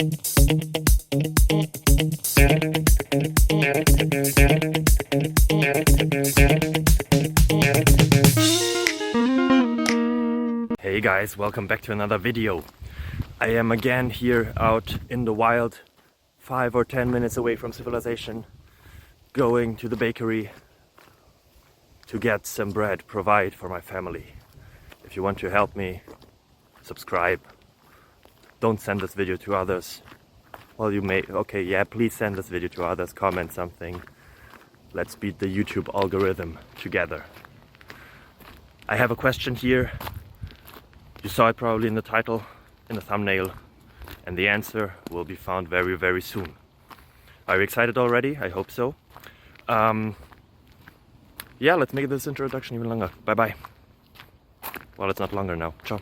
Hey guys, welcome back to another video. I am again here out in the wild, 5 or 10 minutes away from civilization, going to the bakery to get some bread, provide for my family. If you want to help me, subscribe. Don't send this video to others. Well, you may, okay, yeah, please send this video to others, comment something. Let's beat the YouTube algorithm together. I have a question here. You saw it probably in the title, in the thumbnail, and the answer will be found very, very soon. Are you excited already? I hope so. Yeah, let's make this introduction even longer. Bye bye. Well, it's not longer now. Ciao.